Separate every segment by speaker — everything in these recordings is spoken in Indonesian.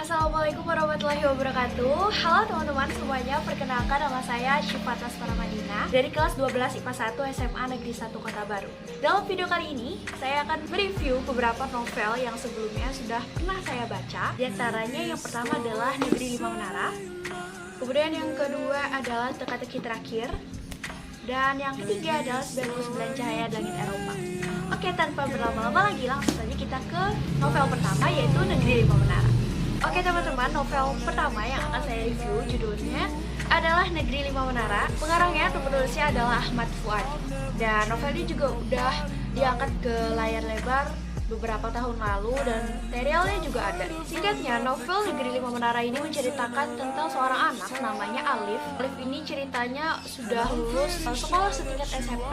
Speaker 1: Assalamualaikum warahmatullahi wabarakatuh. Halo teman-teman semuanya, perkenalkan nama saya Syifa Tasfara Madina dari kelas 12 IPA 1 SMA Negeri 1 Kota Baru. Dalam video kali ini, saya akan mereview beberapa novel yang sebelumnya sudah pernah saya baca. Di antaranya yang pertama adalah Negeri Lima Menara, kemudian yang kedua adalah Teka-teki Terakhir, dan yang ketiga adalah 99 Cahaya Langit Eropa. Oke, tanpa berlama-lama lagi, langsung saja kita ke novel pertama, yaitu Negeri Lima Menara. Oke teman-teman, novel pertama yang akan saya review judulnya adalah Negeri Lima Menara. Pengarangnya atau penulisnya adalah Ahmad Fuad. Dan novel ini juga udah diangkat ke layar lebar beberapa tahun lalu dan serialnya juga ada. Singkatnya, novel Negeri Lima Menara ini menceritakan tentang seorang anak namanya Alif. Alif ini ceritanya sudah lulus sekolah setingkat SMP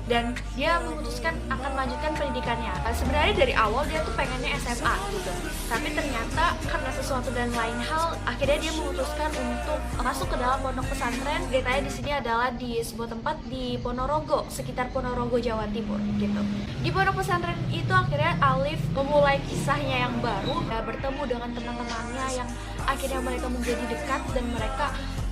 Speaker 1: dan dia memutuskan akan melanjutkan pendidikannya. Sebenarnya dari awal dia tuh pengennya SMA gitu, tapi ternyata karena sesuatu dan lain hal, akhirnya dia memutuskan untuk masuk ke dalam pondok pesantren. Ceritanya di sini adalah di sebuah tempat di Ponorogo, sekitar Ponorogo, Jawa Timur gitu. Di pondok pesantren itu akhirnya Alif memulai kisahnya yang baru, bertemu dengan teman-temannya yang akhirnya mereka menjadi dekat dan mereka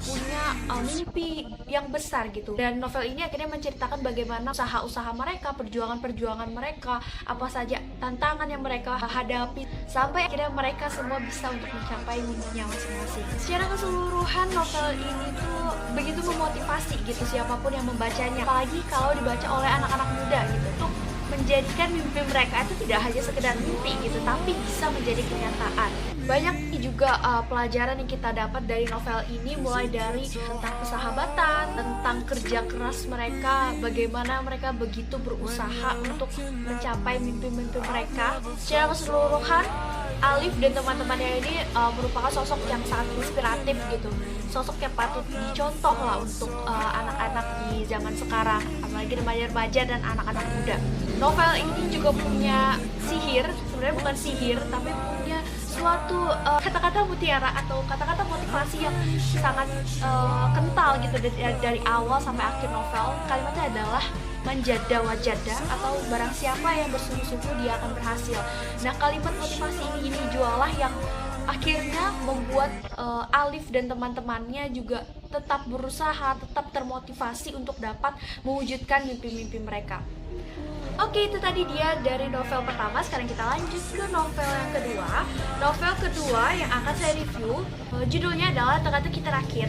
Speaker 1: punya mimpi yang besar gitu. Dan novel ini akhirnya menceritakan bagaimana usaha-usaha mereka, perjuangan-perjuangan mereka, apa saja tantangan yang mereka hadapi sampai akhirnya mereka semua bisa untuk mencapai mimpinya masing-masing. Secara keseluruhan novel ini tuh begitu memotivasi gitu siapapun yang membacanya, apalagi kalau dibaca oleh anak-anak muda gitu tuh, menjadikan mimpi mereka itu tidak hanya sekedar mimpi gitu, tapi bisa menjadi kenyataan. Banyak juga pelajaran yang kita dapat dari novel ini, mulai dari tentang persahabatan, tentang kerja keras mereka, bagaimana mereka begitu berusaha untuk mencapai mimpi-mimpi mereka. Secara keseluruhan, Alif dan teman-temannya ini merupakan sosok yang sangat inspiratif gitu, sosok yang patut dicontoh lah untuk anak-anak di zaman sekarang, apalagi remaja-remaja dan anak-anak muda. Novel ini juga punya sihir, sebenarnya bukan sihir, tapi punya suatu kata-kata mutiara atau kata-kata motivasi yang sangat kental gitu dari awal sampai akhir novel. Kalimatnya adalah manjada wajada, atau barang siapa yang bersungguh-sungguh dia akan berhasil. Nah, kalimat motivasi ini jualah yang akhirnya membuat Alif dan teman-temannya juga tetap berusaha, tetap termotivasi untuk dapat mewujudkan mimpi-mimpi mereka. Oke, itu tadi dia dari novel pertama. Sekarang kita lanjut ke novel yang kedua. Novel kedua yang akan saya review judulnya adalah Teka-teki Terakhir.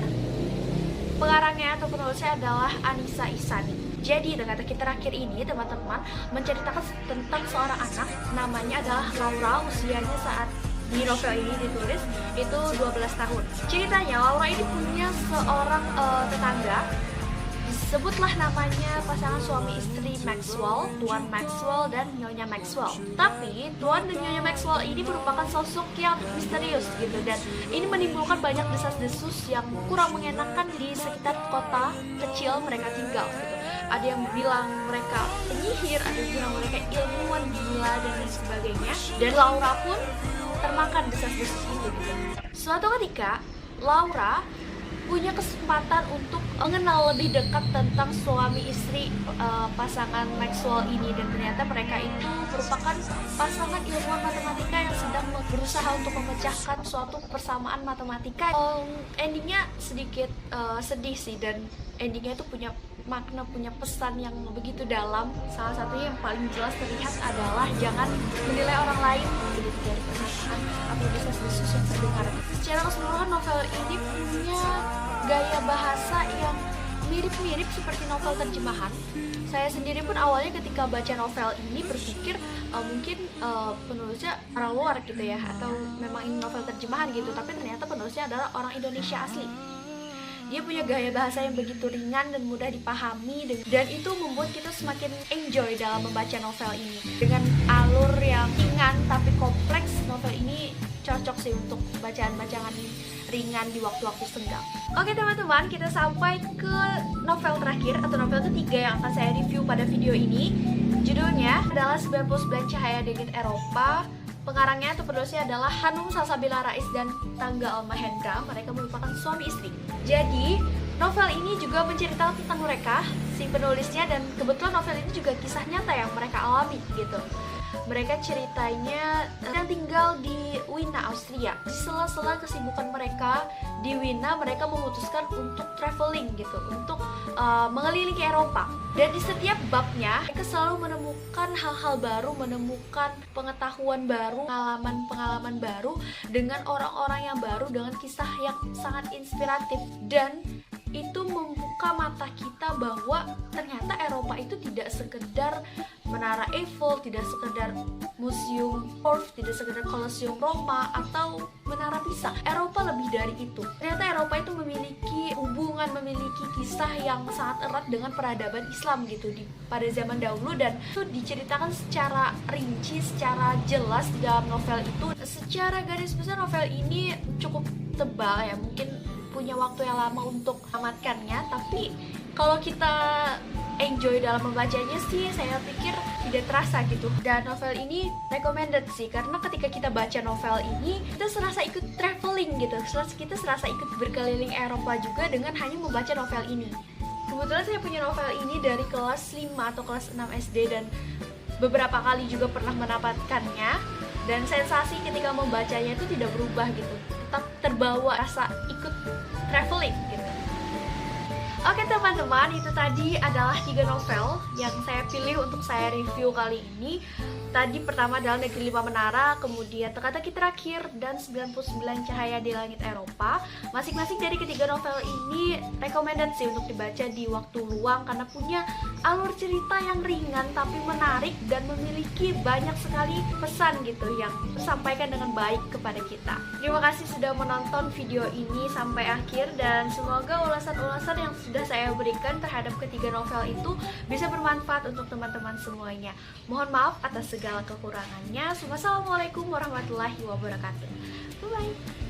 Speaker 1: Pengarangnya atau penulisnya adalah Anissa Ihsani. Jadi Teka-teki Terakhir ini teman-teman menceritakan tentang seorang anak, namanya adalah Laura. Usianya saat di novel ini ditulis itu 12 tahun. Ceritanya Laura ini punya seorang tetangga, sebutlah namanya pasangan suami istri Maxwell, Tuan Maxwell dan Nyonya Maxwell. Tapi Tuan dan Nyonya Maxwell ini merupakan sosok yang misterius gitu, dan ini menimbulkan banyak desas-desus yang kurang mengenakan di sekitar kota kecil mereka tinggal gitu. Ada yang bilang mereka penyihir, ada yang bilang mereka ilmuwan gila dan lain sebagainya. Dan Laura pun termakan desas-desus itu gitu. Suatu ketika Laura punya kesempatan untuk mengenal lebih dekat tentang suami istri pasangan Maxwell ini, dan ternyata mereka itu merupakan pasangan ilmuwan matematika yang sedang berusaha untuk memecahkan suatu persamaan matematika. Endingnya sedikit sedih sih, dan endingnya itu punya makna, punya pesan yang begitu dalam. Salah satunya yang paling jelas terlihat adalah jangan menilai orang lain dari perkataan atau desas-desus yang terdengar. Secara keseluruhan novel ini punya gaya bahasa yang mirip-mirip seperti novel terjemahan. Saya sendiri pun awalnya ketika baca novel ini berpikir mungkin penulisnya orang luar gitu ya, atau memang ini novel terjemahan gitu, tapi ternyata penulisnya adalah orang Indonesia asli. Dia punya gaya bahasa yang begitu ringan dan mudah dipahami, dan itu membuat kita semakin enjoy dalam membaca novel ini. Dengan alur yang ringan tapi kompleks, novel ini cocok sih untuk bacaan-bacaan ringan di waktu-waktu senggang. Oke teman-teman, kita sampai ke novel terakhir atau novel ketiga yang akan saya review pada video ini. Judulnya adalah 99 Cahaya Langit Eropa. Pengarangnya atau penulisnya adalah Hanum Salsabila Rais dan Tangga Almahendra. Mereka merupakan suami istri. Jadi novel ini juga menceritakan tentang mereka, si penulisnya, dan kebetulan novel ini juga kisah nyata yang mereka alami gitu. Mereka ceritanya yang tinggal di Wina, Austria. Di sela-sela kesibukan mereka di Wina, mereka memutuskan untuk traveling gitu, untuk mengelilingi Eropa. Dan di setiap babnya mereka selalu menemukan hal-hal baru, menemukan pengetahuan baru, pengalaman baru dengan orang-orang yang baru, dengan kisah yang sangat inspiratif. Dan itu membuka mata kita bahwa ternyata Eropa itu tidak sekedar Menara Eiffel, tidak sekedar Museum Louvre, tidak sekedar Colosseum Roma atau Menara Pisa. Eropa lebih dari itu. Ternyata Eropa itu memiliki hubungan, memiliki kisah yang sangat erat dengan peradaban Islam gitu pada zaman dahulu, dan itu diceritakan secara rinci, secara jelas di dalam novel itu. Secara garis besar novel ini cukup tebal ya, mungkin punya waktu yang lama untuk tamatkannya, tapi kalau kita enjoy dalam membacanya sih, saya pikir tidak terasa gitu. Dan novel ini recommended sih, karena ketika kita baca novel ini, kita serasa ikut traveling gitu, kita serasa ikut berkeliling Eropa juga dengan hanya membaca novel ini. Kebetulan saya punya novel ini dari kelas 5 atau kelas 6 SD, dan beberapa kali juga pernah mendapatkannya. Dan sensasi ketika membacanya itu tidak berubah gitu, tetap terbawa rasa ikut traveling gitu. Oke teman-teman, itu tadi adalah 3 novel yang saya pilih untuk saya review kali ini. Tadi pertama adalah Negeri 5 Menara, kemudian Teka-teki Terakhir, dan 99 Cahaya di Langit Eropa. Masing-masing dari ketiga novel ini recommended sih untuk dibaca di waktu luang, karena punya alur cerita yang ringan tapi menarik dan memiliki banyak sekali pesan gitu yang tersampaikan dengan baik kepada kita. Terima kasih sudah menonton video ini sampai akhir, dan semoga ulasan-ulasan yang sudah saya berikan terhadap ketiga novel itu bisa bermanfaat untuk teman-teman semuanya. Mohon maaf atas segala kekurangannya. Wassalamualaikum warahmatullahi wabarakatuh. Bye-bye.